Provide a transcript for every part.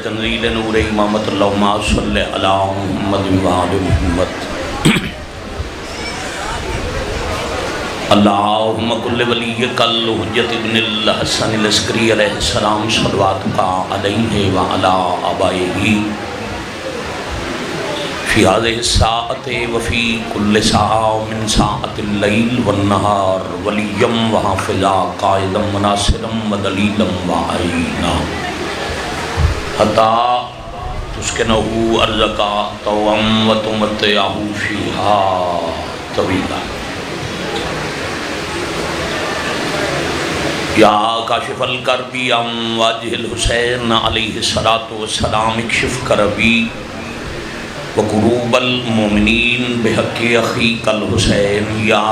تنزیل نور امامت اللہم صلی علی محمد و آل محمد اللہم کل ولیک الحجت ابن الحسن العسکری علیہ السلام صلواتک علیہ وعلی آبائہ فی هذه الساعة وفی کل ساعة من ساعة اللیل والنہار ولیا وحافظا قائدا مناصرا ودلیلا وعینا حتی تسکنہو ارزقا طوعا وتمتعہو فیہا طویلا یا کاشف الکربی عن وجہ الحسین علیہ السلام اکشف کربی وقروب المومنین بحق اخیق الحسین یا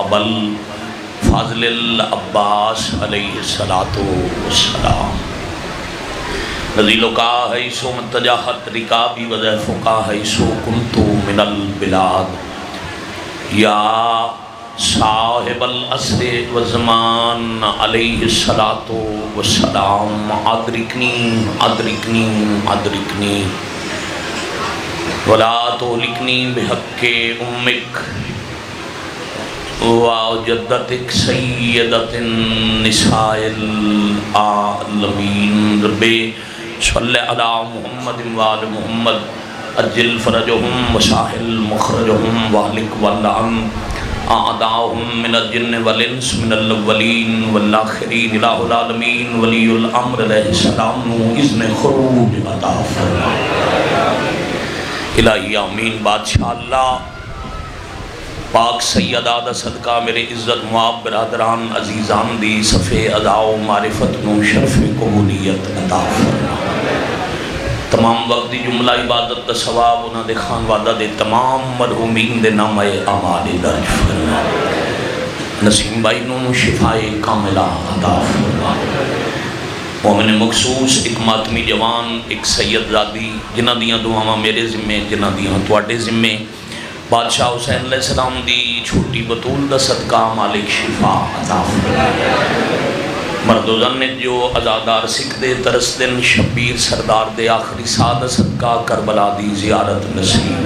ابا الفاضل العباس علیہ السلام نزیلو کا حیثو متجاہت رکابی وضیفو کا حیثو کنتو من البلاد یا صاحب العصر والزمان علیہ السلام ادرکنی ولا تہلکنی بحق امک وجدتک سیدت النساء العالمین رب صلی علی محمد وآل محمد اجل فرجہم وساحل مخرجہم واہلک واللعن اعداؤہم من الجن والانس من الاولین والآخرین الہ العالمین ولی الامر علیہ السلام اذن خروج عطا فرما الہی آمین۔ بادشاہ اللہ پاک سیدہ دا صدقہ میرے عزت معاب برادران عزیزان دی صفحے اداؤ معرفت نو شرف قبولیت عطا فرما۔ تمام وقت دی جملہ عبادت دا ثواب انہاں دے خان وعدہ دے تمام مرحومین دے نامہ اعمال درج فرما۔ نسیم بھائی نو شفائے کاملہ عطا فرما۔ مومن مخصوص ایک ماتمی جوان ایک سید زادی جنہ دیاں دعاواں میرے ذمے جنہ دیاں تواڈے ذمے بادشاہ حسین علیہ السلام دی چھوٹی بطول دا صدقہ مالک شفا عطا فرما۔ مرد و زن جو ازادار سکھ دے ترس دن شبیر سردار دے آخری سادہ صدقہ کربلا دی زیارت نصیب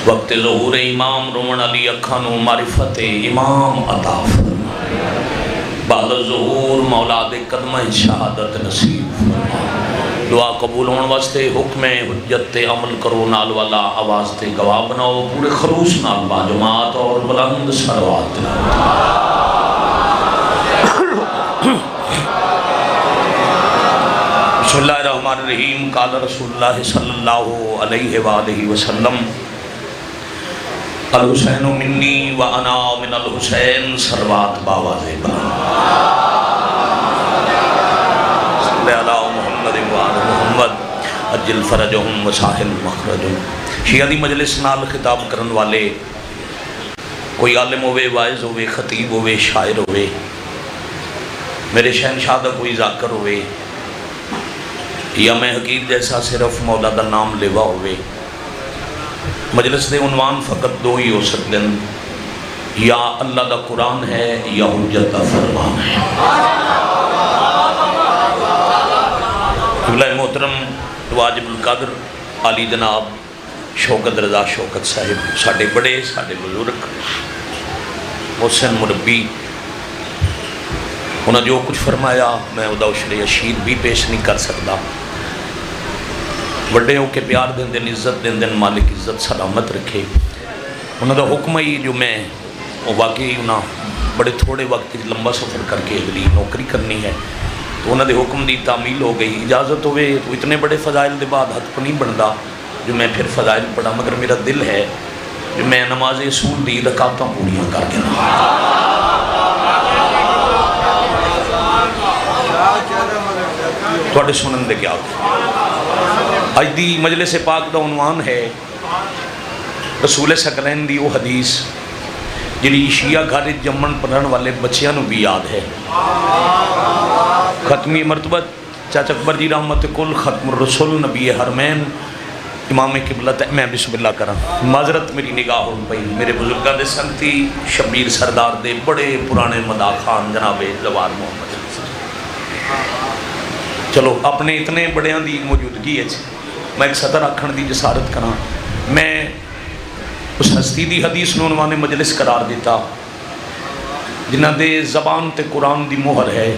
وقت ظہور امام رومن علی اکھانو معرفت امام عطا فرما۔ بعد ظہور مولا دے قدمہ شہادت نصیب فرما۔ دعا قبول ہون واسطے حکم حجت تے عمل کرو نال والا آواز تے گواہ بناؤ پورے خلوص نال با جماعت اور بلند صلوات بسم اللہ الرحمن الرحیم۔ قال رسول اللہ صلی اللہ علیہ وآلہ وسلم الحسین منی وانا من الحسین صلوات باواز صلی اللہ محمد وآل محمد اجل فرجہم وساحل مخرجہم۔ شیعہ دی مجلس نال خطاب کرن والے کوئی عالم ہوئے واعظ ہوئے خطیب ہوئے شاعر ہوئے میرے شہنشاہ دا کوئی ذاکر ہوئے یا میں حقیق جیسا صرف مولا دا نام لیوا ہوئے مجلس دے عنوان فقط دو ہی ہو سکتے ہیں یا اللہ دا قرآن ہے یا حجت دا فرمان ہے۔ قبلہ محترم واجب القدر علی جناب شوکت رضا شوکت صاحب ساڑھے بڑے ساڑھے بزرگ محسن مربی انہوں نے جو کچھ فرمایا میں ادا عشر اشیر بھی پیش نہیں کر سکتا۔ بڑے ہو کے پیار دن دن عزت دن دن مالک عزت سلامت رکھے۔ انہوں نے حکم ہی جو میں واقعی انہوں بڑے تھوڑے وقت لمبا سفر کر کے اگلی نوکری کرنی ہے تو انہوں نے حکم دی تعمیل ہو گئی اجازت ہوئے تو اتنے بڑے فضائل دے بعد حق نہیں بنتا جو میں پھر فضائل پڑھا مگر میرا دل ہے جو میں نماز اصول دی رکعتاں پوریاں کر کے تھوڑے سنن دے کیا اج دی مجلس پاک دا عنوان ہے رسول ثقلین دی وہ حدیث جنہی شیعہ گھر جمن پڑھن والے بچیاں نو بھی یاد ہے۔ ختمی مرتبت چاچا اکبر جی رحمت کل ختم الرسول نبی حرمین امام قبلت میں بسم اللہ کرا معذرت میری نگاہ ہو پئی میرے بزرگاں دے سنگتی شبیر سردار دے بڑے پرانے مدا خان جناب زوار محمد چلو اپنے اتنے بڑیاں دی موجودگی ہے میں ایک سطر آکھن دی جسارت کراں. میں اس ہستی دی حدیث نو عنوان مجلس قرار دیتا جنہ دے زبان تے قرآن دی مہر ہے.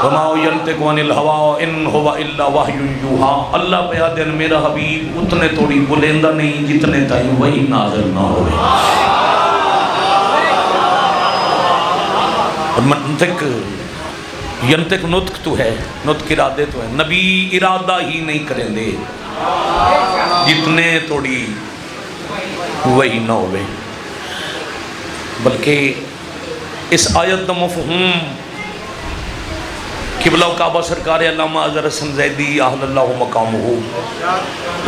وما ينطق عن الهوى ان هو الا وحی یوحی. اللہ پہ دن میرا حبیب اتنے توڑی بلندہ نہیں جتنے تائیں وہی نازل نہ ہوئے. اور منطق ینطق نطق تو ہے، نطق ارادے تو ہے. نبی ارادہ ہی نہیں کریں دے جتنے توڑی وہی نہ ہوئے. بلکہ اس آیت دا مفہوم قبلہ و کعبہ سرکار علامہ اظہر حسن زیدی احل اللہ مقامہ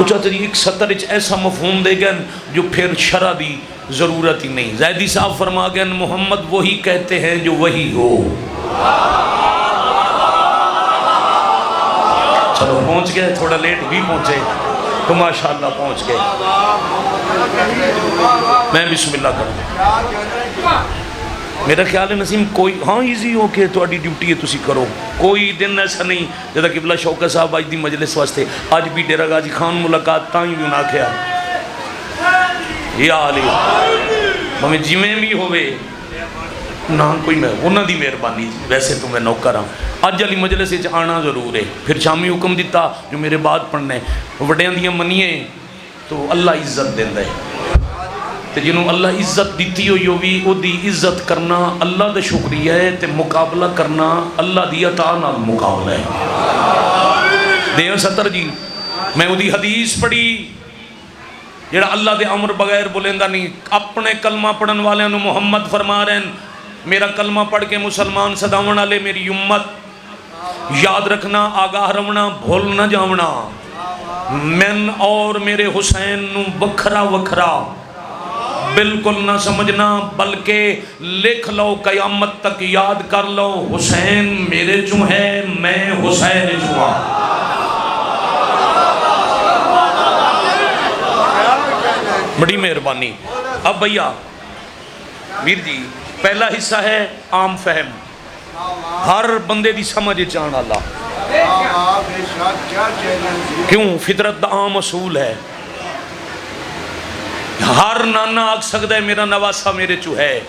اچھا تری ایک سطر ایسا مفہوم دے گئے جو پھر شرع دی ضرورت ہی نہیں. زیدی صاحب فرما گئے محمد وہی کہتے ہیں جو وہی ہو. چلو پہنچ گئے، تھوڑا لیٹ بھی پہنچے تو ماشاءاللہ پہنچ گئے. میں بسم اللہ کروں. میرا خیال ہے نسیم کوئی ہاں ایزی ہو کہ تھوڑی ڈیوٹی ہے تسی کرو. کوئی دن ایسا نہیں جدا قبلہ شوکت صاحب آج دی مجلس واسطے آج بھی ڈیرہ غازی خان ملاقات تائیں بھی نہ کیا یا علی ہمیں جمیں بھی ہوئے نہ کوئی میں انہاں دی مہربانی. ویسے تو میں نوکر ہوں. اج علی مجلس آنا ضرور ہے. پھر شامی حکم دیتا جو میرے بعد پڑھنے وڈیاں دیاں منیے تو اللہ عزت دیندہ ہے. تے جنہوں اللہ عزت دیتی ہوئی ہوئی او دی عزت کرنا اللہ دا شکریہ ہے تے مقابلہ کرنا اللہ دی عطا نال مقابلہ ہے. دیو ستر جی میں او دی حدیث پڑھی جڑا اللہ دے امر بغیر بولندہ نہیں. اپنے کلمہ پڑھن والے انہوں محمد فرما رہے ہیں میرا کلمہ پڑھ کے مسلمان صداون والے میری امت یاد رکھنا آگاہ رونا بھول نہ جاونا. من اور میرے حسین نو وکھرا وکھرا بالکل نہ سمجھنا بلکہ لکھ لو قیامت تک یاد کر لو حسین میرے جو ہے میں حسین جو ہوں. بڑی مہربانی. اب بھیا ویر جی پہلا حصہ ہے عام فہم ہر بندے دی سمجھ چاہنا اللہ کیوں فطرت دا عام اصول ہے. ہر نانا آگ سکتا ہے میرا نواسا میرے چو ہے.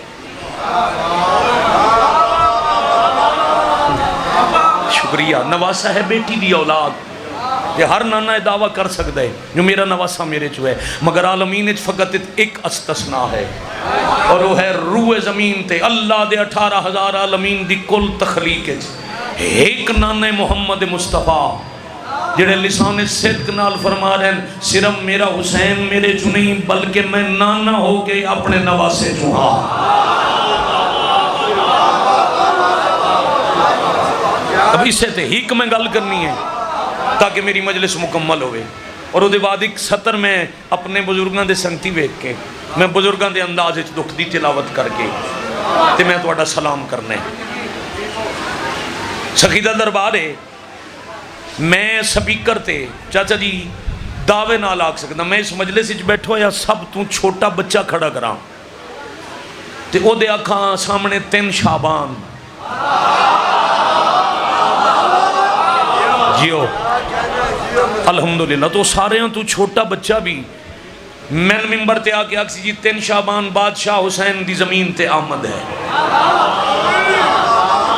شکریہ. نواسا ہے بیٹی دی اولاد یہ ہر نانا دعویٰ کر سکتا ہے جو میرا نواسا میرے چو ہے. مگر عالمین فقط ایک استثناء ہے اور وہ ہے روح زمین تے اللہ دے 18,000 عالمین دی کل تخلیق ایک نانا محمد مصطفیٰ جڑے لسان صدق نال فرما رہے ہیں صرف میرا حسین میرے چو نہیں بلکہ میں نانا ہو کے اپنے نواسے چو ہاں. اب اس سے تے ہیک میں گل کرنی ہے تاکہ میری مجلس مکمل ہوئے. اور وہ دے بعد ایک سطر میں اپنے بزرگاں دے سنگتی ویکھ کے میں بزرگاں دے انداز دکھ دی تلاوت کر کے تے میں تواڈا سلام کرنے. سخیدہ دربار ہے میں سپیکر تے چاچا جی دعوے نال آکھ سکتا میں اس مجلس وچ بیٹھو یا سب تو چھوٹا بچہ کھڑا کراں تے او دے آکھاں سامنے 3 شعبان جیو الحمدللہ تو سارے ہیں تو چھوٹا بچہ بھی میں ممبر تے آکے آکسی جی 3 شعبان بادشاہ حسین دی زمین تے آمد ہے.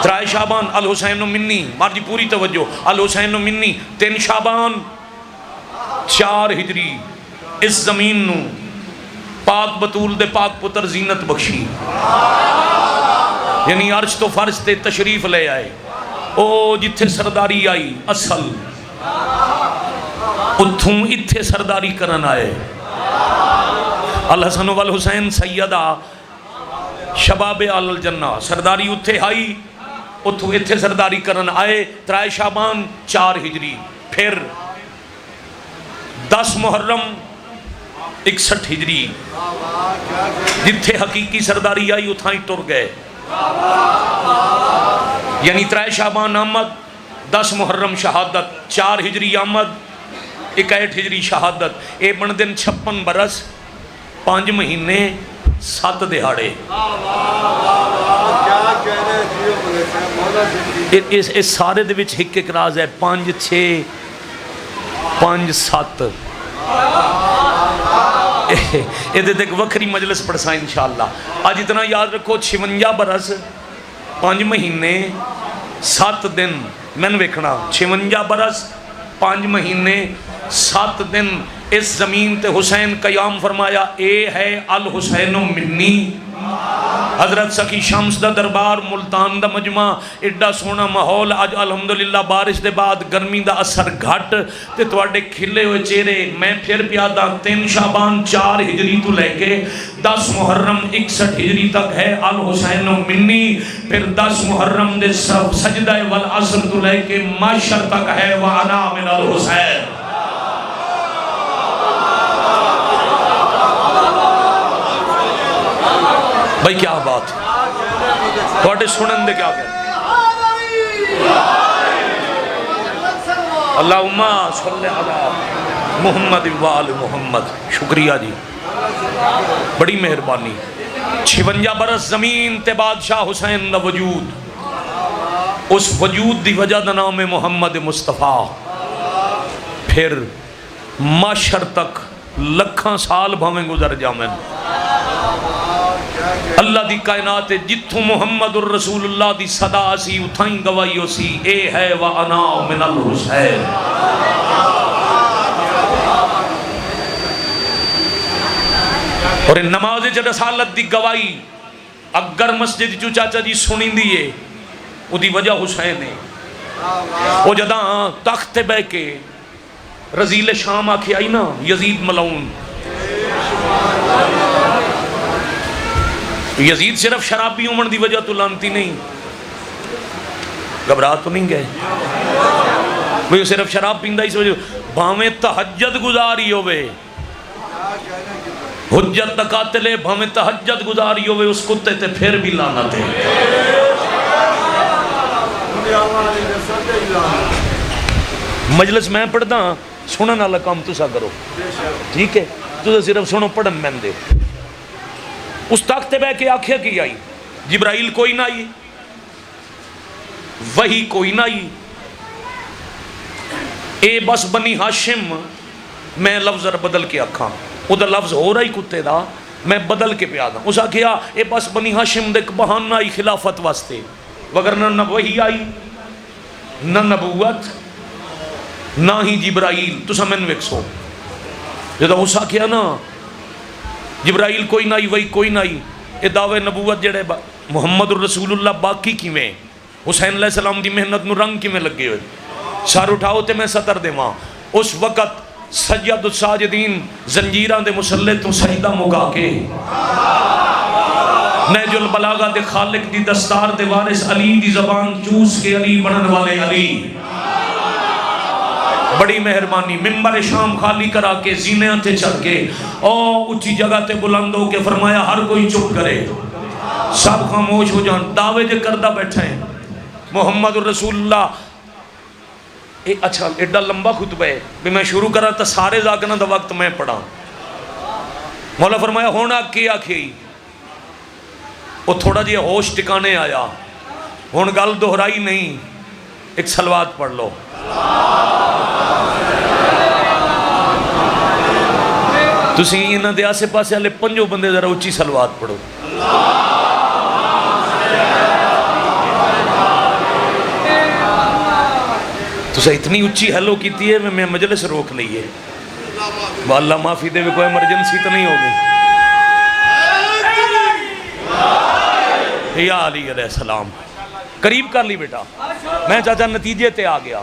3 شعبان الحسین منی مار جی پوری توجہ الحسین منی 3 شعبان 4 ہجری اس زمین نو پاک بطول دے پاک پتر زینت بخشی یعنی عرش تو فرش تے تشریف لے آئے. او جتھے سرداری آئی اصل اتھوں اتھے سرداری کرن آئے. الحسن والحسین سیدہ شباب آل الجنہ سرداری اتھے آئی اتھوں اتھے سرداری کرن آئے. 3 شعبان 4 ہجری پھر 10 محرم 61 ہجری جتھے حقیقی سرداری آئی اتھاں ہی ٹر گئے. یعنی 3 شعبان آمد 10 محرم شہادت 4 ہجری آمد 61 ہجری شہادت اے بن دن 56 برس 5 مہینے 7 دہاڑے. اس سارے دے وچ ایک ایک راز ہے 5 6 5 7 یہ ایک وکری مجلس پڑھسا انشاءاللہ. آج اتنا یاد رکھو 56 برس 5 مہینے 7 دن میں نے ویکھنا 56 برس 5 مہینے 7 دن اس زمین تے حسین قیام فرمایا. اے ہے الحسین منی. حضرت سخی شمس دا دربار ملتان دا مجمع ایڈا سونا ماحول. اج الحمدللہ بارش دے بعد گرمی دا اثر گھٹ تے تواڈے کھلے ہوئے چہرے. میں پھر پیادا 3 شعبان 4 ہجری تو لے کے 10 محرم 61 ہجری تک ہے الحسین منی. پھر 10 محرم دے سجدہ والعصر تو لے کے معشر تک ہے وانا من الحسین. بھائی کیا بات ہے سنن دے کیا کہتے اللہم صلی علی محمد وآل محمد. شکریہ جی بڑی مہربانی. 56 برس زمین تے بادشاہ حسین دا وجود. اس وجود دی وجہ دا نام محمد مصطفیٰ. پھر معاشر تک لکھاں سال بھامیں گزر جامن. اللہ دی کائنات جتھوں محمد الرسول اللہ دی صدا سی اتھائیں گوائیو سی. اے ہے وَأَنَا مِنَ الْحُسَيْن. اور نماز جد رسالت دی گوائی اگر مسجد جو چاچا جی سنی دیئے وہ دی وجہ حسین ہے. وہ جداں تخت بے کے رزیل شام آکھے آئی نا یزید ملعون. یزید صرف شرابی عمر دی وجہ تو لانتی نہیں. گھبرا تو نہیں گئے وہ صرف شراب پیندہ اس وجہ بھامیں تہجد گزاری ہوئے. حجت قاتلے بھامیں تہجد گزاری ہوئے اس کتے تے پھر بھی لانت ہے. مجلس میں پڑھدا سنن والا کام تسا کرو ٹھیک ہے. تسا صرف سنو پڑھن میں دے. اس تخت بے کے آنکھیں کی آئی. جبرائیل کوئی نہ آئی, وہی کوئی نہ آئی. اے بس بنی ہاشم میں لفظ بدل کے آکھاں. او دا لفظ ہو رہی کتے دا میں بدل کے پیا دا. اس آکھیا اے بس بنی ہاشم دے بہانہ آئی خلافت واسطے وگرنہ نہ وہی آئی نہ نبوت نہ ہی جبرائیل. تو سمن وکسو جدہ اس آکھیا نا جبرائیل کوئی نہ آئی وہی کوئی نہ آئی. اے دعوے نبوت جڑے محمد الرسول اللہ باقی کی میں حسین علیہ السلام دی محنت نو رنگ کی میں لگے ہوئے. سار اٹھاؤ تے میں سطر دے ماں. اس وقت سید الساجدین زنجیران دے مسلح تو سجدہ مگا کے نہج البلاغہ دے خالق دی دستار دے وارث علی دی زبان چوس کے علی بنن والے علی. بڑی مہربانی. ممبر شام خالی کرا کے زینے تے چڑھ کے او اونچی جگہ تے بلند ہو کے فرمایا ہر کوئی چپ کرے سب خاموش ہو جان. دعوے دے کردہ بیٹھے ہیں محمد الرسول اللہ. اچھا ایڈا لمبا خطبہ ہے بھی میں شروع کرا تا سارے زاکنہ دا وقت میں پڑھا. مولا فرمایا ہونا کیا کھی وہ تھوڑا جی ہوش ٹکانے آیا. ہون گل دہرائی نہیں. ایک صلوات پڑھ لو. تسی انہاں دے آسے پاسے والے 5 بندے ذرا اچھی صلوات پڑھو. تسا اتنی اچھی ہیلو کیتی ہے میں مجلس روک لئیے. اللہ معافی دے کوئی ایمرجنسی تو نہیں ہوگی. یا علی علیہ السلام قریب کر لی بیٹا. میں چاچا نتیجے تے آ گیا.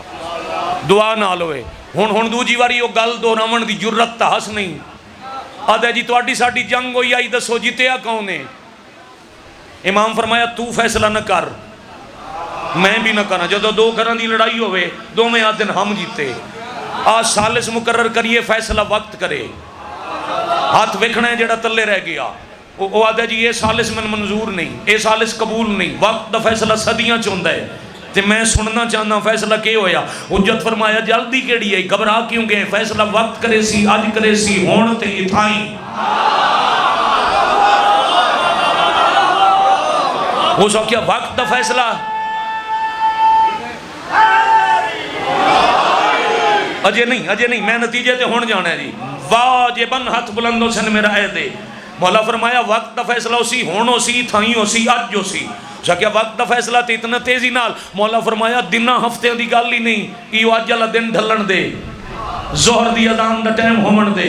دعا نہ لوئے. ہن دو جی واری وہ گل دہراون دی جرت تا ہس نہیں. آدھے جی تواڈی ساڈی جنگ ہوئی آئی دسو جیتیا کون ہے. امام فرمایا تو فیصلہ نہ کر میں بھی نہ کرنا. جدو 2 گھراں دی لڑائی ہوئے 2 میں آدھن ہم جیتے. آج ثالث مقرر کریے فیصلہ وقت کرے. ہاتھ وکھنا ہے جڑا تلے رہ گیا وہ آدھے جی یہ ثالث من منظور نہیں یہ ثالث قبول نہیں. وقت دا فیصلہ صدیاں چاہتا ہے تے میں سننا چاہنا فیصلہ کیا ہویا. حجت فرمایا جلدی کیڑی ہے گھبرا کیوں گئے. فیصلہ وقت کرے سی آج کرے سی ہون تے اتھائیں. اس وقت کیا وقت دا فیصلہ اجے نہیں میں نتیجے تے ہون جانا ہے جی واجباً ہاتھ بلندوں سے میرا اے دے مولا فرمایا وقت دا فیصلہ اسی ہونو سی تھائیوں سی اج جو سی کیا وقت دا فیصلہ تے اتنا تیزی نال مولا فرمایا دنہ ہفتے دی گل ہی نہیں ایو اج والا دن ڈھلن دے ظہر دی اذان دا ٹائم ہومن دے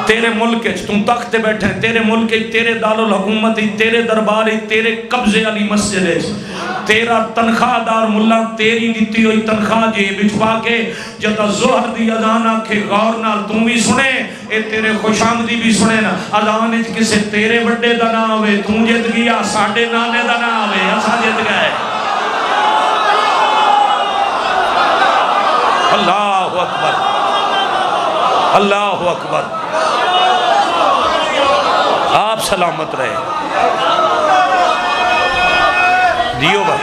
تیرے ملک تم تخت بیٹھے تیرے ملک تیرے دارالحکومت تیرے دربار تیرے قبضے والی مسجد تیرا تنخواہ دار ملا تیری دیتی ہوئی تنخواہ جے بچوا کے جتا ظہر دی اذان آکھے غور نال تم بھی سنے اے تیرے خوش آمدی بھی سنے نا اذان وچ کسے تیرے بڑے دا نہ ہوئے تو جت گیا ساڈے نانے دا نہ ہوئے اسا جت گئے اللہ اکبر اللہ اکبر آپ سلامت رہے دیو بھائی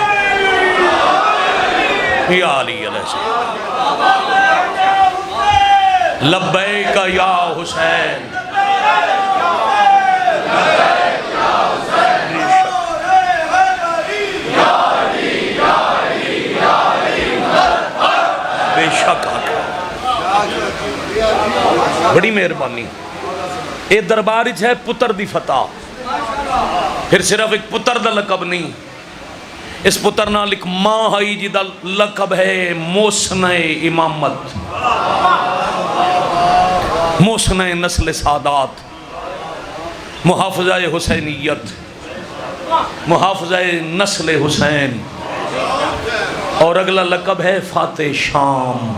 یا علی علیہ السلام لبیک یا حسین بے شک بڑی مہربانی اے دربار ہے پتر دی فتح پھر صرف ایک پتر دا لقب نہیں اس پتر نال ایک ماں ہائی جی دا لقب ہے موسنہ امامت موسنہ نسل سادات محافظہ حسینیت محافظہ نسل حسین اور اگلا لقب ہے فاتح شام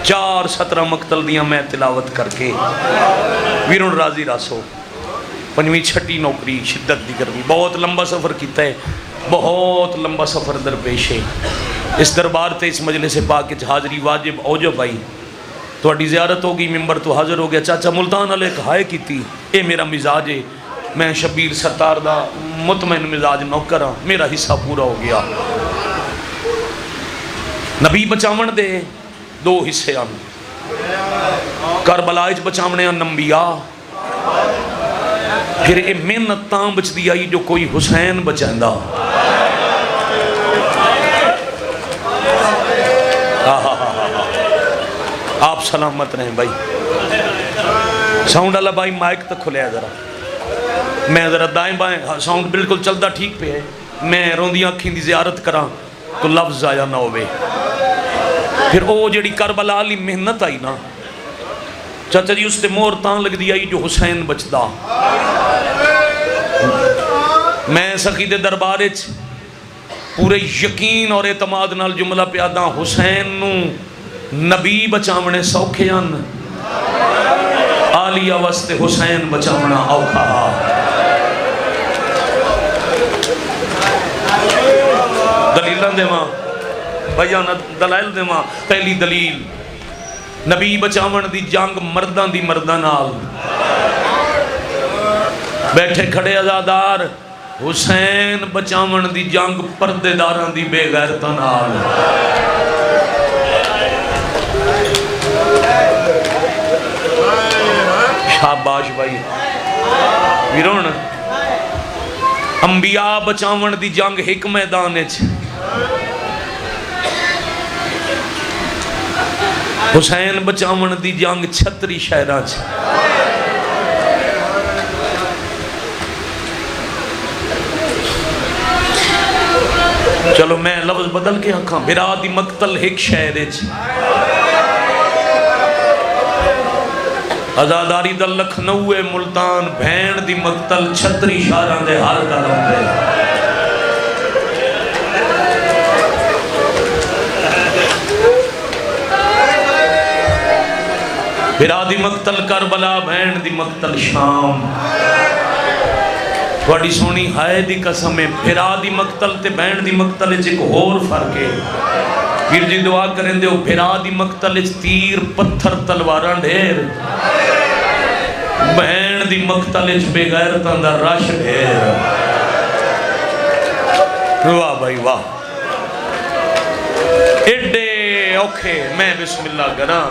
4-17 مقتل دیاں میں تلاوت کر کے ویرون راضی راسو 5ویں-6ٹی نوکری شدت دی گرمی بہت لمبا سفر کیتا ہے بہت لمبا سفر درپیش ہے اس دربار تے اس مجلس پاک حاضری واجب اوجو بھائی تھوڑی زیارت ہوگی ممبر تو حاضر ہو گیا چاچا ملتان علیہ کہائے کی تھی اے میرا مزاج ہے میں شبیر ستار دا مطمئن مزاج نوکر ہاں میرا حصہ پورا ہو گیا نبی بچاون دے 2 حصے ہم کربلا اچ بچاونے ہیں انبیاء پھر اے محنت تاں بچ دی آئی جو کوئی حسین بچائندہ آپ سلامت رہیں بھائی ساؤنڈ اللہ بھائی مائک تک کھلے ذرا میں ذرا دائیں بائیں ساؤنڈ بالکل چلدا ٹھیک پہ ہے میں روندیاں اکھیں دی زیارت کراں تو لفظ ضائع نہ ہوئے پھر او جڑی کربلا علی محنت آئی نا چاچا جی اس تے مور تاں لگ دی آئی جو حسین بچدا میں سخی دے دربارے پورے یقین اور اعتماد نال جملہ پیاداں حسین نو نبی بچاونے سوکھے ان آلیہ وسط حسین بچاونا اوکھا دلیلان دے ماں بیان دلائل دے ماں پہلی دلیل نبی بچاون دی جنگ مردان دی مردان آل بیٹھے کھڑے ازادار حسین بچاون دی جنگ پردے داران دی بے غیرتان آل شاباش بھائی ویرون انبیاء بچاون دی جنگ ایک میدانے حسین بچاون دی جنگ 36 شہران چلو میں لفظ بدل کے آنکھاں بھرا دی مقتل ایک شہر ازاداری دا لکھنؤ ملتان بھین دی مقتل 36 شہران دے حال کا لم دے بھرا دی مقتل کربلا بھین دی مقتل شام تھوڑی سونی ہائے دی قسم ہے بھرا دی مقتل تے بھین دی مقتل ایک اور فرق ہے پھر جی دعا کریں دے بھرا دی مقتل تیر پتھر تلواراں ڈھیر بہن دی مقتل بے غیرتاں دا رش ڈھیر واہ بھائی واہ ایڈے اوکھے میں بسم اللہ کرا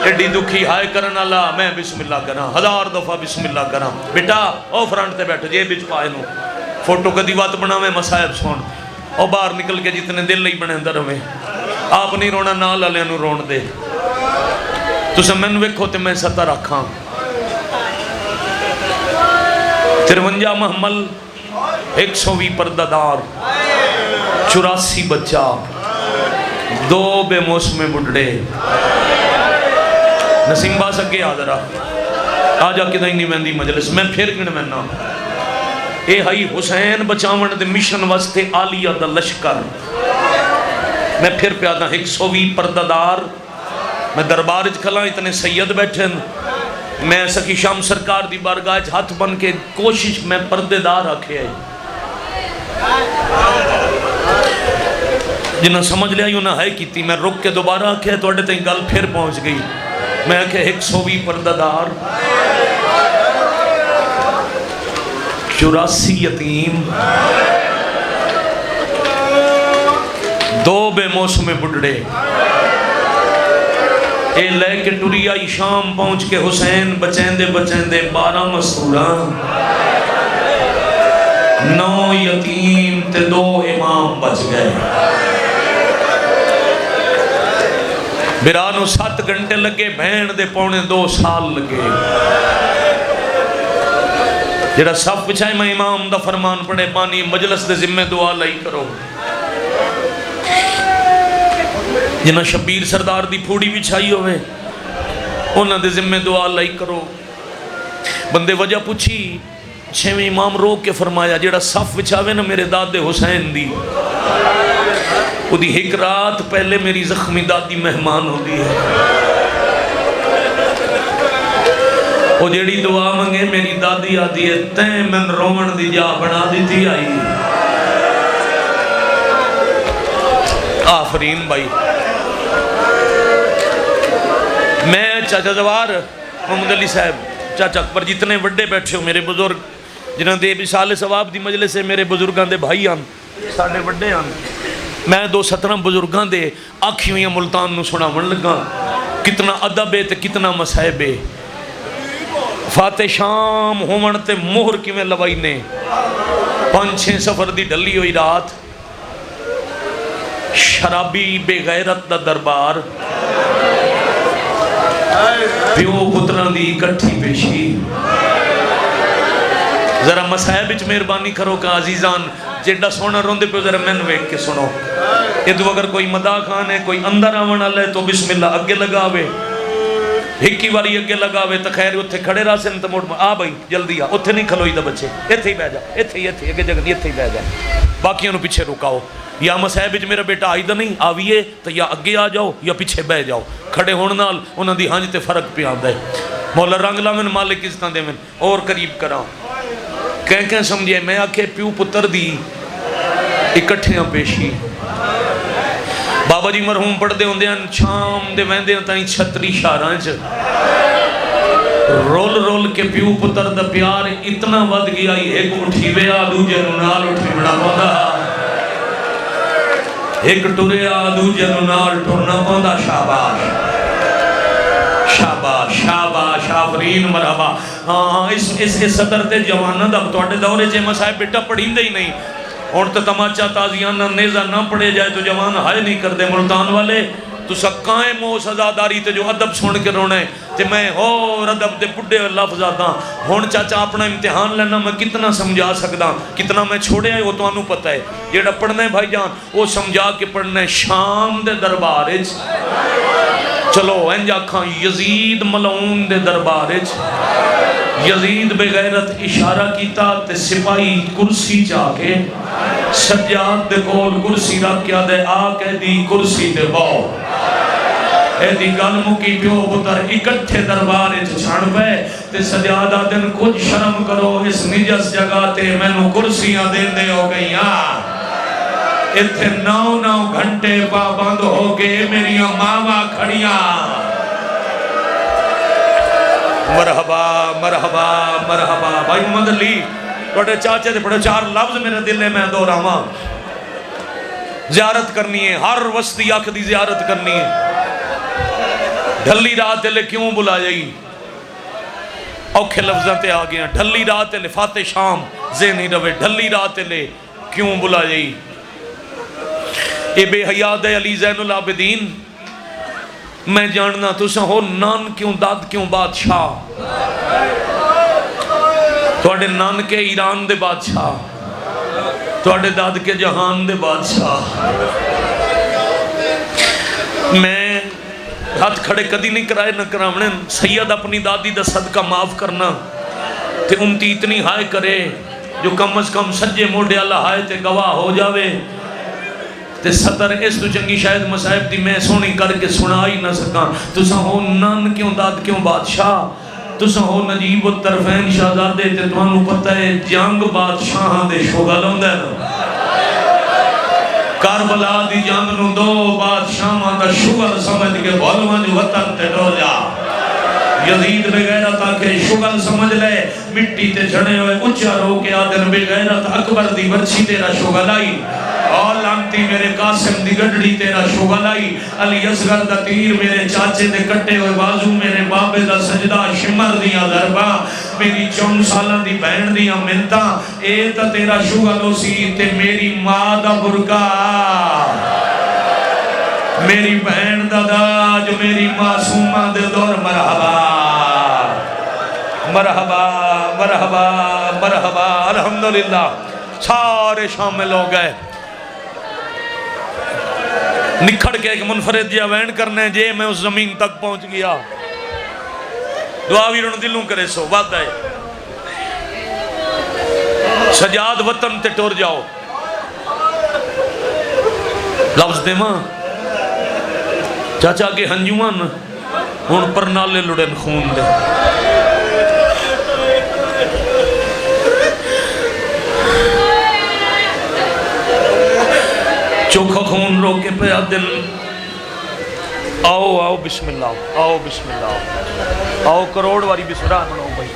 ایڈی دکھی ہائے کرن اللہ میں بسم اللہ کرا 1000 دفعہ بسم اللہ کرا بیٹا او فرنٹ تے بیٹھو جے بچ پائے نو فوٹو کدی وات بنا میں مسائب سون او باہر نکل کے جتنے دل نہیں بنے اندر میں آپ نہیں رونا نال والے نو رون دے تسا مینوں ویکھو تے میں 70 رکھاں 53 محمل 120 پردہ دار 84 بچہ 2 بے موسم بڑھڑے نسیم باس اگے آدھرا آجا کدھا ہی نہیں مہندی مجلس میں پھر گن مہننا a high Hussain بچاون they mission واسطے آلیہ دا لشکر میں پھر پیادا 120 پردہ دار میں دربار کھلا اتنے سید بیٹھے میں سکی شام سرکار دی بارگاہ ہاتھ بن کے کوشش میں پردے دار رکھے آئی جنہاں سمجھ لیا یوں نہ ہے کی تھی میں رک کے دوبارہ آکھے تو اڈے تیں گل پھر پہنچ گئی میں آکھے 120 پردہ دار 84 یتیم 2 بے موسم بڑھڑے اے لے کے ٹوری آئی شام پہنچ کے حسین بچیندے 12 مسئولاں 9 یتیم تے 2 امام بچ گئے برانو 7 گھنٹے لگے بہن دے 2.25 سال لگے جڑا صف بچھائے میں امام دا فرمان پڑھے بانی مجلس دے ذمہ دعا لائی کرو جنہاں شبیر سردار دی پھوڑی بچھائی ہوئے انہاں دے ذمہ دعا لائی کرو بندے وجہ پوچھی 6ویں امام رو کے فرمایا جڑا صف بچھاوے نا میرے داد حسین دی وہ دی 1 رات پہلے میری زخمی دادی مہمان ہو دی ہے وہ جڑی دعا منگے میری دادی آدھی ہے تین من رومن دی جا بنا دیتی آئی آفرین بھائی میں چاچا زوار محمد علی صاحب چاچا اکبر جتنے وڈے بیٹھے ہو میرے بزرگ جنہوں دے بشال ثواب دی مجلس سے میرے بزرگاں دے بھائی آن ساڑھے وڈے آن میں 217 بزرگاں دے آکھیوں یا ملتان نو سنا من لگا کتنا عدب ہے تے کتنا مسائب ہے فاتح شام ہومن تے مہر کی میں لوائی نے 5-6 سفر دی ڈلی ہوئی رات شرابی بے غیرت دا دربار پیو پتران دی کٹھی پیشی ذرا مسائب بچ مہربانی کرو کہ عزیزان جیڑا سونا روندے پہ ذرا میں نویک کے سنو یہ تو اگر کوئی مداح خان ہے کوئی اندر آونا لے تو بسم اللہ اگے لگاوے ہکی واری اگے لگاوے تو خیر اتھے کھڑے رہا سے تو موڑ آ بھائی جلدی آ اتھے نہیں کھلوئی دا بچے اتھے ہی بہ جا اتھے ہی اگے جگہ اتھے ہی بہ جا باقیوں پیچھے رکاؤ یا مسائب وچ میرا بیٹا آئی دا نہیں آویے تو یا اگے آ جاؤ یا پیچھے بہ جاؤ کھڑے ہون نال انہاں دی ہنج تے فرق پہ آندا ہے مولا رنگ لاویں مالک عزتاں دیویں اور قریب کراں کہیں سمجھے میں آکھے پیو پتر دی اکٹھیاں پیشی بابا جی مرحوم پڑھ دے ہوندے ہیں شام دے ویندے ہیں تائیں 36 شہراں چ رول کے پیو پتر دا پیار اتنا ود گیا ایک اٹھی ویا دوجے نو نال اٹھی بڑا پوندا ایک ٹریا دوجے نو نال ٹرنا پوندا شاباش شاباش شاباش آفرین مرحبا اس صدر تے جوانہ دا توڑے دورے جے مسائب بیٹا پڑھیں دے ہی نہیں اور تو تماچہ تازیانہ نیزہ نہ پڑے جائے تو جوان ہائے نہیں کر دے ملتان والے تو سکائیں مو سزاداری تے جو عدب سن کے رونے تے میں اور عدب دے پڑھے لفظ آتا ہون چاچا اپنا امتحان لینا میں کتنا سمجھا سکتا کتنا میں چھوڑے ہیں وہ تو انہوں پتہ ہے جیڑا پڑھنے بھائی جان وہ سمجھا کے پڑھنے شام دے دربارج چلو انجا کھاں یزید ملعون دے دربارج یزید بے غیرت اشارہ کیتا تے سپاہی کرسی چاہ کے سجاد دے کول کرسی رکھ کیا دے آکے دی کرسی دے باؤ اے دی گلموں کی پیو پتر اکٹھے دربارے چھاڑ پہ تے سجادہ دن کچھ شرم کرو اس نجس جگہ تے میں نو کرسیاں دین دے ہو گئی اتھے 9 گھنٹے پابند ہو گئے میری ماما کھڑیاں مرحبا مرحبا مرحبا بھائی محمد علی توڑے چاچے دے پڑے 4 لفظ میرے دل میں دو رہا زیارت کرنی ہے ہر وسطی آنکھ دی زیارت کرنی ہے ڈھلی رات لے کیوں بلا جائی؟ اوکھے لفظاں تے آ گیا ڈھلی رات لے فاتح شام ذہنی روے ڈھلی رات لے کیوں بلا جائی؟ اے بے حیاد علی زین العابدین میں جاننا تسا ہو نان کیوں داد کیوں بادشاہ توڑے نان کے ایران دے بادشاہ توڑے داد کے جہان دے بادشاہ میں ہاتھ کھڑے کدی نہیں کرائے نہ کراونے سید اپنی دادی دا صدقہ معاف کرنا تے امتی اتنی ہائے کرے جو کم از کم سجے موڑے اللہ ہائے تے گواہ ہو جاوے تے ستر اس تو چنگی شاید مسائب دی میں سونی کر کے سنا ہی نہ سکاں تسا ہو نان کیوں داد کیوں بادشاہ تسا ہو نجیب الطرفین شہزادے تے تمہانوں پتہ ہے جنگ بادشاہاں دے شغل ہوندے نا کربلا دی جنگ نو دو بادشاہاں دا شغل سمجھ کے بھولوان جو وطن تے ڈو جا یزید بے غیرت آکے شغل سمجھ لے مٹی تے جھڑے ہوئے اچھا رو کے آدھر بے غیرت اکبر دی ورچی تیرا شغل آئی اور لانتی میرے قاسم دی گڑڑی تیرا شغل آئی علی اصغر دا تیر میرے چاچے دے کٹے ہوئے بازو میرے بابے دا سجدہ شمر دیا ضربہ میری 4 سالہ دی بہن دیا منتا اے تا تیرا شغل ہو سی تے میری ماں دا برکا میری بہن دا داج میری معصومہ دے دور مرحبا مرحبا مرحبا مرحبا الحمدللہ سارے شامل ہو گئے نکھڑ کے ایک منفرد جیا وین کرنے جے میں اس زمین تک پہنچ گیا دعا بھی رن دلوں کرے سو بات ہے سجاد وطن تے ٹور جاؤ لفظ دے ماں چاچا کے ہنجوان ان پر نالے لڑن خون دے چوکھا خون رو کے پہ دل آؤ آؤ بسم اللہ آؤ بسم اللہ آؤ کروڑ واری بسم اللہ بناؤ بھائی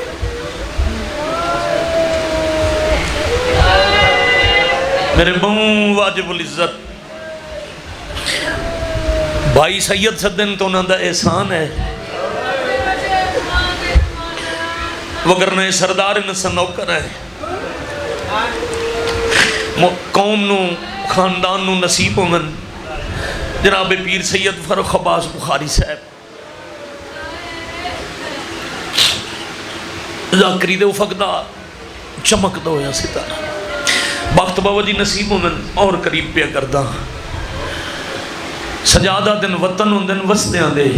میرے بہن واجب العزت بھائی سید صدن تو انہوں دا احسان ہے وگرنہ سردار انسان نوکر ہے قوم نو خاندان نو نصیب ہومن جناب پیر سید فرخ عباس بخاری صاحب ذاکری دے افق دا چمک دو یا ستارہ وقت بابا جی نصیب ہومن اور قریب پہ کردہ سجادہ دن وطن ہوں دن وسطیاں دے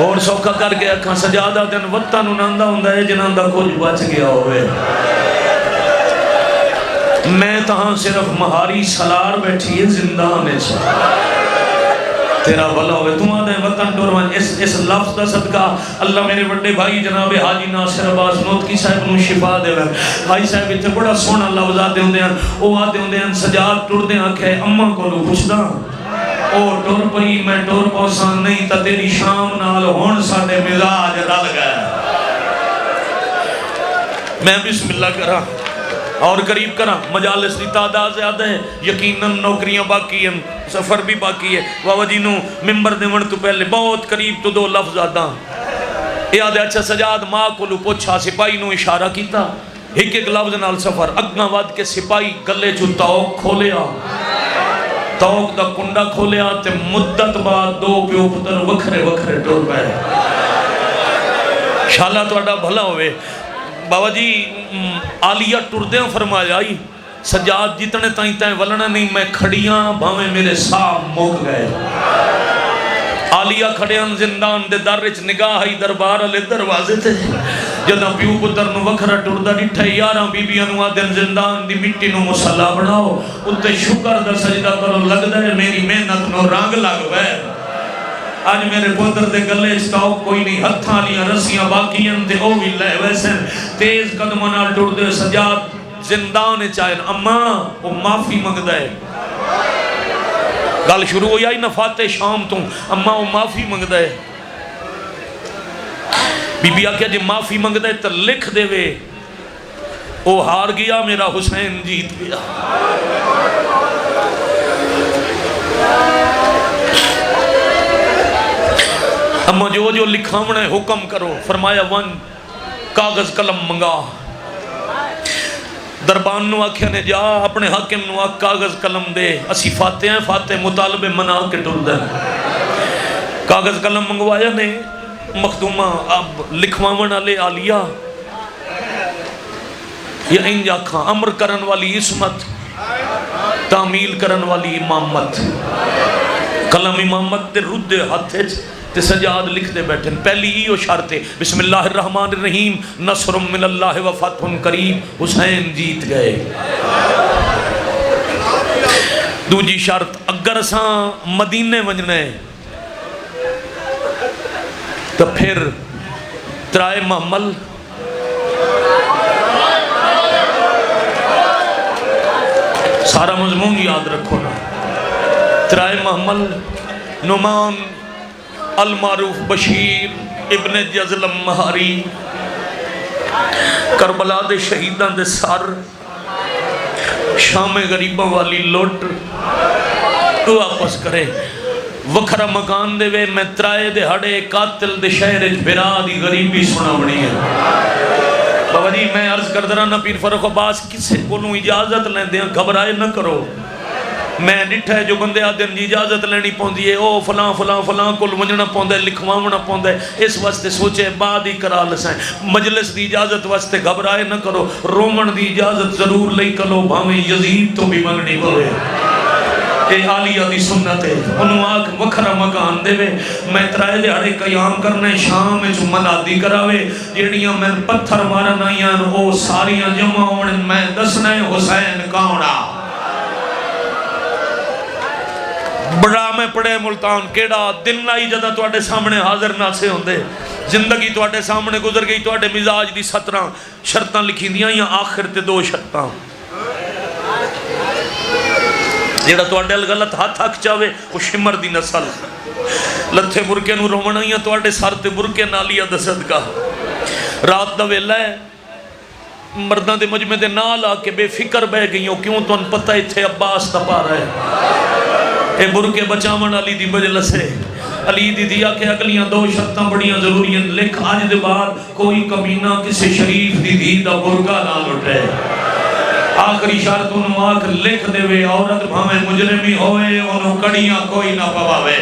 اور سوکھا کر گیا کھاں سجادہ دن وطن انہاندہ ہوں دے جنہاندہ کچھ بچ گیا ہوئے میں تہاں صرف مہاری سلار بیٹھی ہے زندانے سے تیرا بھلا ہوئے تم آدھے وطن ڈوروان اس لفظ دا صدقہ اللہ میرے بڑے بھائی جناب حاجی ناصر عباس نوت کی صاحب نو شفا دے وے بھائی صاحب اتنے بڑا سونا لفظ آتے ہوں دے ہیں او آتے ہوں دے ہیں سجاد ٹور دے ہیں کہ اممہ کو لو پوچھ دا او ٹور پئی میں ٹور پوسان نہیں تا تیری شام نال ہون ساڑے مزاج رل گئے میں بسم اللہ کرا اور قریب کرا مجالس دی تعداد زیادہ ہے یقیناً نوکریاں باقی ہیں سفر بھی باقی ہے بابا جی نو ممبر دے ون تو پہلے بہت قریب تو 2 لفظ آدھا یاد ہے اچھا سجاد ماں کو لو پوچھا سپاہی نو اشارہ کیتا ایک لفظ نال سفر اگنا واد کے سپاہی گلے چو توق کھولیا توق دا کنڈا کھولیا تے مدت بعد 2 پیو پتر وکھرے وکھرے ٹور پہ شالا تو اڈا بھلا ہوئے بابا جی آلیہ ٹردیاں فرمایا آئی سجاد جتنے تائیں تائیں ولنا نہیں میں کھڑیاں بھامے میرے سام موک گئے آلیہ کھڑیاں زندان دے درچ نگاہ ہی دربار علی دروازے تھے جدہ پیو پتر نو وکھرا ٹردہ ڈٹھے یاراں بی بی انوہ دن زندان دی مٹی نو مسلح بناؤ اتے شکر دا سجدہ کرو لگ دے میری محنت نو رنگ لگ بے آج میرے پتر دے گلے چتاؤ کوئی نہیں ہتھاں لیاں رسیاں باقیاں تے او بھی لے ویسے تیز قدماں ٹوڑ دے سجاد زندان چاہن اماں وہ معافی منگ دے گل شروع ہوئی آئی نفات شام تو اماں وہ معافی منگ دے بی بی آکیا جی معافی منگ دے تو لکھ دے وے او ہار گیا میرا حسین جیت گیا اما جو لکھاونا ہے حکم کرو. فرمایا ون کاغذ قلم منگا. دربان نو آکھیا نے جا اپنے حاکم نو آکھ کاغذ قلم دے, اسی فاتح ہیں, فاتح مطالبے منا کے ٹر دیں. کاغذ قلم منگوایا نے. مخدومہ اب لکھواون والے عالیہ یا انج آکھاں امر کرن والی عصمت, تعمیل کرن والی امامت. قلم امامت تے رد ہاتھ تے سجاد لکھ دے بیٹھن. پہلی ایو شرط ہے بسم اللہ الرحمن الرحیم نصر من اللہ و فتح قریب, حسین جیت گئے. دوجی شرط اگر اساں مدینے ونجنا ہے تو پھر ترائے محمل سارا مضمون یاد رکھو نا. ترائے محمل نعمان المعروف بشیر ابن جزلم مہاری کربلا دے شہیدان دے سر, شام غریباں والی لوٹ تو واپس کرے. وکھرا مکان دے وے میں ترائے دے ہڑے قاتل دے شہر برا دی غریبی سنا بڑی ہے. بابا جی میں عرض کر درہ نا پیر فاروق عباس کسے کولوں اجازت لیں دیں, گھبرائے نہ کرو. میں ڈٹھا ہے جو بندے آدھن جی اجازت لینی پوندی ہے, او فلاں فلاں فلاں کل ونجنا پوندے لکھواونا پوندے, اس واسطے سوچے بعد ہی کرا لسائیں. مجلس دی اجازت واسطے گھبرائے نہ کرو, رومن دی اجازت ضرور لئی کرو, بھاویں یزید تو بھی منگنی ہوئے. اے عالیہ دی سنت ہے. انہوں آکھ وکھرا مکان دے وے میں ترائے دے ہڑے قیام کرنے شام جو منادی کراوے جیڑیاں میں پتھر مارن آئیاں او ساریاں جمع ہونے میں دسنے حسین کاؤنا. بڑا میں پڑے ملتان کیڑا دن آئی جدہ توڑے سامنے حاضر نہ سے ہوندے. زندگی توڑے سامنے گزر گئی, توڑے مزاج دی 17 شرطاں لکھی دیاں یا آخر تے 2 شرطاں. جیڑا توڑے غلط ہاتھ ہک چاہوے وہ شمر دی نسل لتھے برکے نو رومنائیاں توڑے سار تے برکے نالیا دسد کا. رات دا ویلہ ہے مردان دے مجمع دے نال آکے بے فکر بہ گئیوں, کیوں تو ان پتہ اتھے عباس تپا رہے. اے برکے بچامن علی دی مجلس ہے. علی دی دیا کہ اگلیاں 2 شرطاں بڑیاں ضروری ہیں. لکھ آج دے بعد کوئی کمینہ کسی شریف دی دی دا برکہ نہ لٹے. آخری شرط انہوں آکھ لکھ دے وے عورت بھامے مجرمی ہوئے انہوں کڑیاں کوئی نہ پواوے.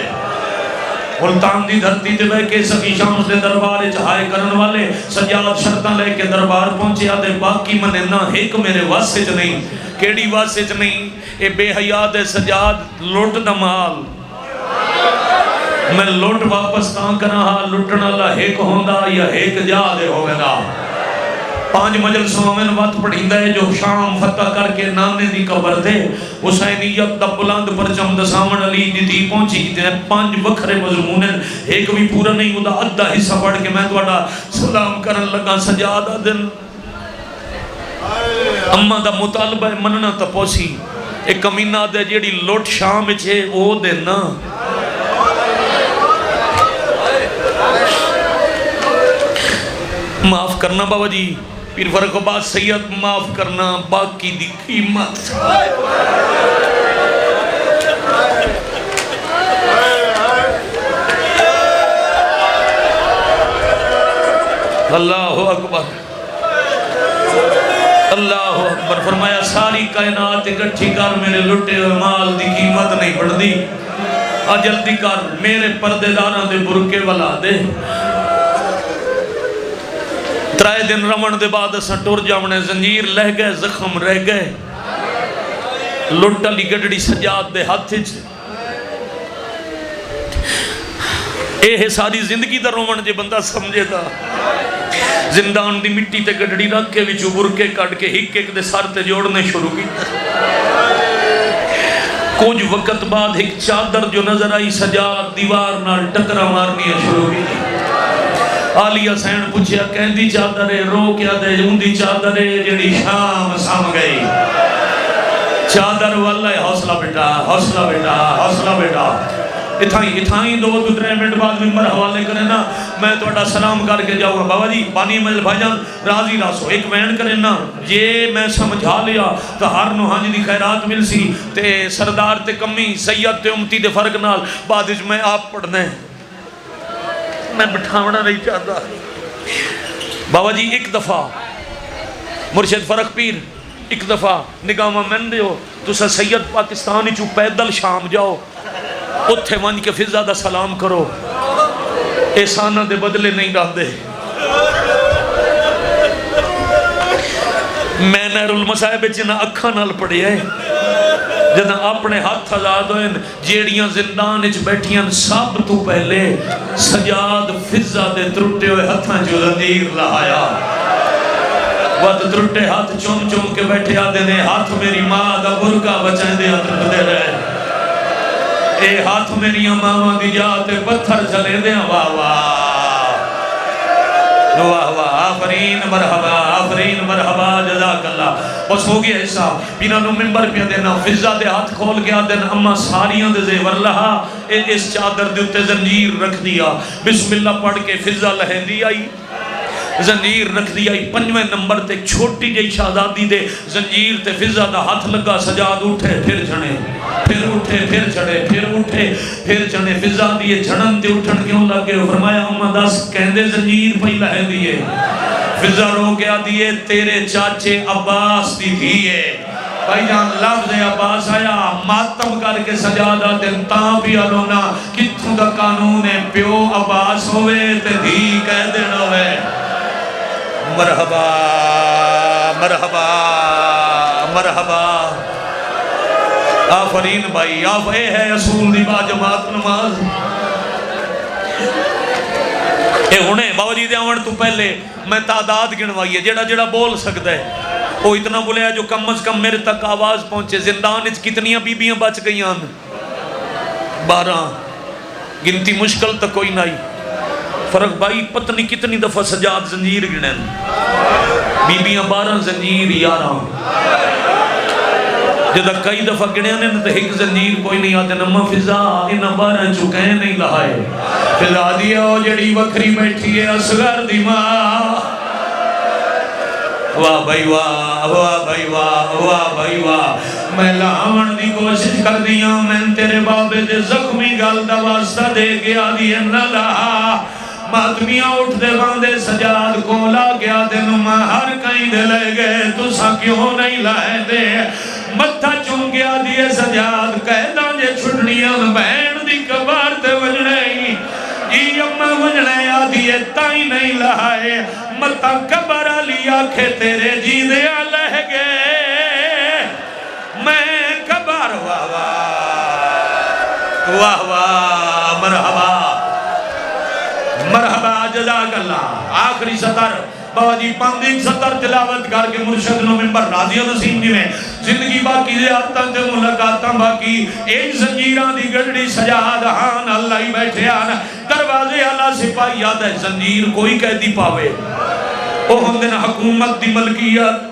ملتان دی دھرتی تے بے کے سکی شامس دے دربار چہائے کرن والے سجاد شرطاں لے کے دربار پہنچے آدھے باقی منے نہ ایک میرے واسے چ نہیں. کیڑی واسے چ نہیں؟ اے بے حیات سجاد لوٹ دمال میں لوٹ واپس تاں کرنا ہاں لٹنا اللہ ایک ہوندہ یا ایک جا دے ہوئے دا. 5 مجلسوں میں وقت پڑھیں ہے جو شام فتح کر کے نانے دی قبر دے حسینیت دا بلند پر جمد سامن علی دی دی پہنچی تے 5 وکھرے مضمون ہیں. ایک بھی پورا نہیں ہوتا, ادھا حصہ پڑھ کے میں توڑا سلام کرن لگا. سجادہ دن اممہ دا مطالبہ مننا تا پوسی ایک کمینہ دے جیڑی لوٹ شام چھے او دے نا. معاف کرنا بابا جی پیر فرق عباس سید, معاف کرنا باقی دی قیمت. اللہ اکبر اللہ اکبر. فرمایا ساری کائنات اکٹھی کر میرے لٹے ہوئے مال دی قیمت نہیں بڑھ دی. جلدی کر میرے پردے داراں دے برکے والا دے. 3 دن رمن دے بعد اساں ٹر جاونے, زنجیر لہ گئے زخم رہ گئے. لٹ علی گڈڑی سجاد دے ہاتھ چ اے ہے ساری زندگی دا رومن جے بندہ سمجھے دا. زندان دی مٹی تے گڈڑی رکھ کے وچوں برکے کٹ کے ایک ایک دے سر تے جوڑنے شروع کی. کچھ وقت بعد ایک چادر جو نظر آئی سجاد دیوار نال ٹکرا مارنی شروع کی. آلیہ سین پوچھیا کہندی چادر ہے, رو کیا دے اندی چادر ہے جڑی شام سام گئی. چادر واللہ حوصلہ بیٹا حوصلہ بیٹا حوصلہ بیٹا. اتھائیں 2-3 منٹ بعد ممبر حوالے کریں نا میں توڑا سلام کر کے جاؤں گا. بابا جی بانی مجل بھائی جان راضی راسو ایک وین کریں نا یہ میں سمجھا لیا تو ہر نوحانج دی خیرات مل سی تے سردار تے کمی سید تے امتی دے فرق نال بعد اس میں آپ پڑھنے میں بٹھاونا نہیں چاہتا. بابا جی ایک دفعہ مرشد فرق پیر ایک دفعہ نگاہ من دیو تسا سید پاکستان چو پیدل شام جاؤ اتھے ون کے فضا دا سلام کرو احسانہ دے بدلے نہیں ڈال دے. میں نہر المصائب جنہ اکھا نال پڑے ہے جنہ اپنے ہاتھ آزاد ہوئے جیڑیاں زندان اچ بیٹھیاں سب تو پہلے سجاد فضا دے ترٹے ہوئے ہاتھاں جو زنجیر لہایا وقت ترٹے ہاتھ چوم چوم کے بیٹھے آدھے نے ہاتھ میری ماں دا برکا بچائیں دے اتر دے رہے اے ہاتھ میری ماں دی جاتے پتھر چلے دے واہ واہ واہ واہ آفرین مرحبا آفرین مرحبا جزاک اللہ. بس ہو گیا ایسا بینا نو ممبر پہ دینا فضا دے ہاتھ کھول کے آدھے اما ساریاں دے زیور لہا اس چادر دے اتے زنجیر رکھ دیا بسم اللہ پڑھ کے فضا لہن دی آئی زنجیر رکھ دیا. 5ویں نمبر تے چھوٹی جئی شہزادی دے زنجیر تے فضا دا ہاتھ لگا سجاد اٹھے پھر جھنے پھر اٹھے پھر چڑھے پھر اٹھے پھر چڑھے. فضا دیئے جھڑن تے اٹھن کیوں لگے فرمایا اما دس کہندے زنجیر پہی لہے دیئے. فضا رو گیا دیئے تیرے چاچے عباس دی دیئے بھائی جان لفظ عباس آیا ماتم کر کے سجادہ دن تاں بھی آلونا کتھوں دا قانون ہے پیو عباس ہوئے تے دھی کہہ دینا ہوئے. مرحبا مرحبا مرحبا آفرین بھائی آپ اے ہے اصول دی با جماعت نماز. اے ہونے بابا جی دے آمن تو پہلے میں تعداد گنوائی ہے جڑا جڑا بول سکتا ہے وہ اتنا بولیا جو کم از کم میرے تک آواز پہنچے. زندان اچھ کتنیاں بی بیاں بچ گئیاں 12 گنتی مشکل تک کوئی نہیں. فرق بھائی پتنی کتنی دفعہ سجاد زنجیر گنن بی بیاں 12 زنجیر 11 جدہ کئی دفعہ گنے نے تو ایک زنجیر کوئی نہیں آتے نمہ فضا انہاں 12 چکے نہیں لہائے. فضا دیا ہو جڑی وکری بیٹھی ہے اصغر دی ماں واہ بھائی واہ واہ بھائی واہ واہ بھائی واہ. میں لاؤن دی کوشش کر دیا میں تیرے بابے دے زخمی گل دا واسطہ دے گیا دیا نہ لہا ماتمیاں اٹھ دے باندے سجاد کو لا گیا دے نمہ ہر کہیں دے لے گئے تو سا کیوں نہیں لائے دے متھا چون گیا دیے سجاد قیدہ جے چھڑنیاں بہن دی کبار تے وجنے یہ امہ وجنے آدھیے تائیں نہیں لائے متھا کبر علی آکھے تیرے جی دے لہ گئے میں کبر واہ واہ واہ واہ مرحبا مرحبا جزاک اللہ. آخری سطر بابا جی 5 سطر تلاوت کر کے مرشد نو ممبر راضی و نسیم جی میں زندگی باقی زیادتاں تے ملاقاتاں باقی ایک زنجیران دی گڑڑی سجاد ہاں اللہ ہی بیٹھے آنا دروازے اللہ سپاہی یاد ہے زنجیر کوئی قیدی پاوے او ہندن حکومت دی ملکیت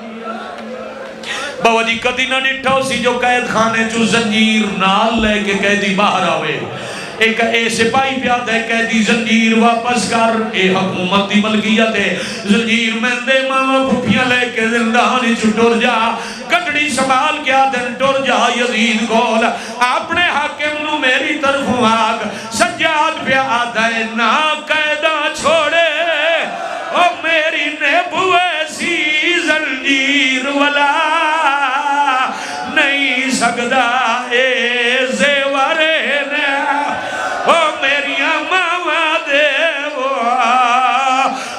بابا جی کدی نہ ڈٹھو سی جو قید خانے چو زنجیر نال لے کے قیدی باہر آوے ایک اے سپاہی پیاد ہے قیدی زنجیر واپس کر اے حکومت دی ملکیت ہے زنجیر میں دے ماما پھپیاں لے کے زندانی چھٹور جا کٹڑی سنبھال کے آدھن ٹور جا یزید کول اپنے حاکم نو میری طرف آگ سجاد پہ آدھا ہے نا قیدہ چھوڑے او میری نیبو ایسی زنجیر والا نہیں سکتا اے زیورے نے او میری ماما دے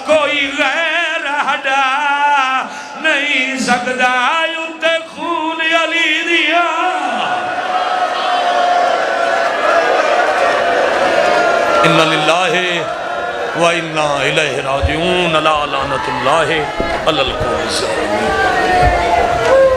کوئی غیر ہڈا نہیں سکتا انتے خون علی دیا اِنَّا لِلَّهِ وَإِنَّا إِلَيْهِ رَاجِعُونَ لَا لَعْنَةُ اللَّهِ عَلَى الْقَوْمِ الظَّالِمِينَ.